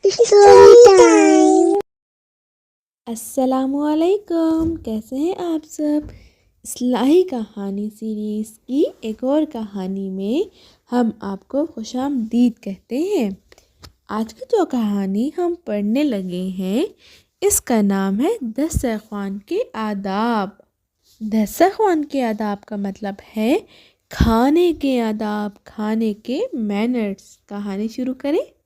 Story time. السلام علیکم، کیسے ہیں آپ سب؟ اصلاحی کہانی سیریز کی ایک اور کہانی میں ہم آپ کو خوش آمدید کہتے ہیں۔ آج کی جو کہانی ہم پڑھنے لگے ہیں اس کا نام ہے دسترخوان کے آداب۔ دسترخوان کے آداب کا مطلب ہے کھانے کے آداب، کھانے کے مینرز۔ کہانی شروع کریں۔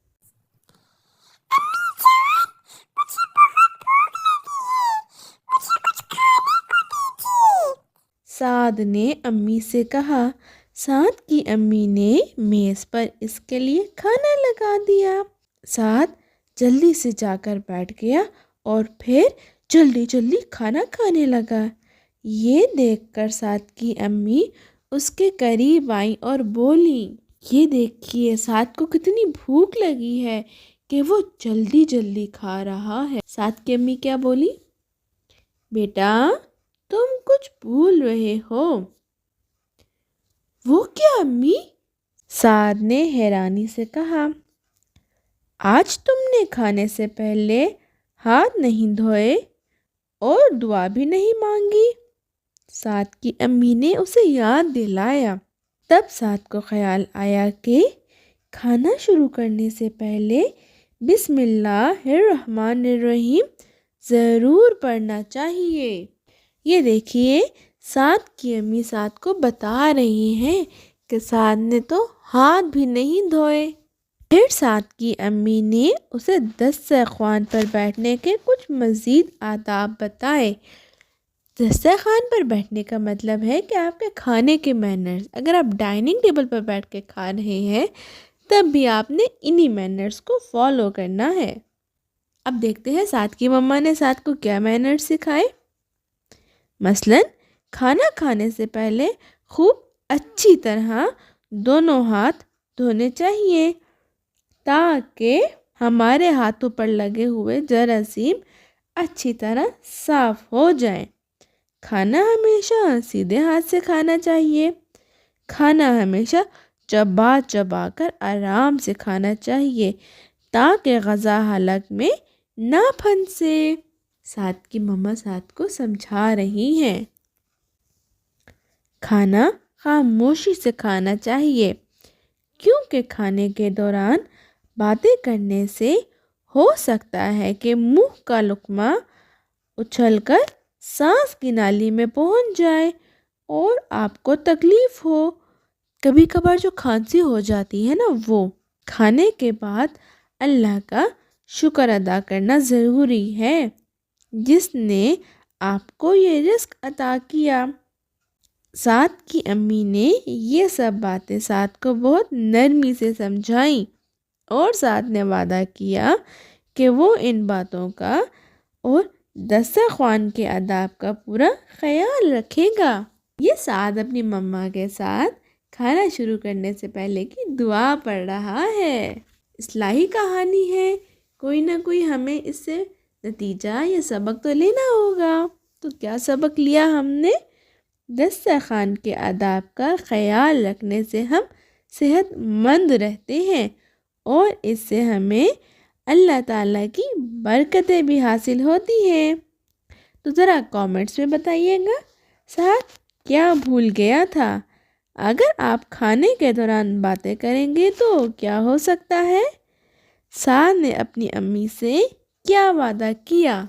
سعد نے امی سے کہا۔ سعد کی امی نے میز پر اس کے لیے کھانا لگا دیا۔ سعد جلدی سے جا کر بیٹھ گیا اور پھر جلدی جلدی کھانا کھانے لگا۔ یہ دیکھ کر سعد کی امی اس کے قریب آئیں اور بولیں، یہ دیکھیے سعد کو کتنی بھوک لگی ہے کہ وہ جلدی جلدی کھا رہا ہے۔ سعد کی امی کیا بولی؟ بیٹا تم کچھ بھول رہے ہو۔ وہ کیا امی؟ سعد نے حیرانی سے کہا۔ آج تم نے کھانے سے پہلے ہاتھ نہیں دھوئے اور دعا بھی نہیں مانگی۔ سعد کی امی نے اسے یاد دلایا۔ تب سعد کو خیال آیا کہ کھانا شروع کرنے سے پہلے بسم اللہ الرحمن الرحیم ضرور پڑھنا چاہیے۔ یہ دیکھیے سعد کی امی سعد کو بتا رہی ہیں کہ سعد نے تو ہاتھ بھی نہیں دھوئے۔ پھر سعد کی امی نے اسے دسترخوان پر بیٹھنے کے کچھ مزید آداب بتائے۔ دسترخوان پر بیٹھنے کا مطلب ہے کہ آپ کے کھانے کے مینرز۔ اگر آپ ڈائننگ ٹیبل پر بیٹھ کے کھا رہے ہیں تب بھی آپ نے انہی مینرز کو فالو کرنا ہے۔ اب دیکھتے ہیں سعد کی مما نے سعد کو کیا مینرز سکھائے۔ مثلاً کھانا کھانے سے پہلے خوب اچھی طرح دونوں ہاتھ دھونے چاہیے تاکہ ہمارے ہاتھوں پر لگے ہوئے جراثیم اچھی طرح صاف ہو جائیں۔ کھانا ہمیشہ سیدھے ہاتھ سے کھانا چاہیے۔ کھانا ہمیشہ چبا چبا کر آرام سے کھانا چاہیے تاکہ غذا حلق میں نہ پھنسے۔ سعد کی مما سعد کو سمجھا رہی ہیں۔ کھانا خاموشی سے کھانا چاہیے کیونکہ کھانے کے دوران باتیں کرنے سے ہو سکتا ہے کہ منہ کا لقمہ اچھل کر سانس کی نالی میں پہنچ جائے اور آپ کو تکلیف ہو۔ کبھی کبھار جو کھانسی ہو جاتی ہے نا، وہ کھانے کے بعد اللہ کا شکر ادا کرنا ضروری ہے جس نے آپ کو یہ رزق عطا کیا۔ سعد کی امی نے یہ سب باتیں سعد کو بہت نرمی سے سمجھائیں اور سعد نے وعدہ کیا کہ وہ ان باتوں کا اور دسترخوان کے آداب کا پورا خیال رکھے گا۔ یہ سعد اپنی مما کے ساتھ کھانا شروع کرنے سے پہلے کی دعا پڑھ رہا ہے۔ اصلاحی کہانی ہے، کوئی نہ کوئی ہمیں اس سے نتیجہ یا سبق تو لینا ہوگا۔ تو کیا سبق لیا ہم نے؟ دسترخوان کے آداب کا خیال رکھنے سے ہم صحت مند رہتے ہیں اور اس سے ہمیں اللہ تعالیٰ کی برکتیں بھی حاصل ہوتی ہیں۔ تو ذرا کامنٹس میں بتائیے گا سعد کیا بھول گیا تھا؟ اگر آپ کھانے کے دوران باتیں کریں گے تو کیا ہو سکتا ہے؟ سعد نے اپنی امی سے کیا وعدہ کیا؟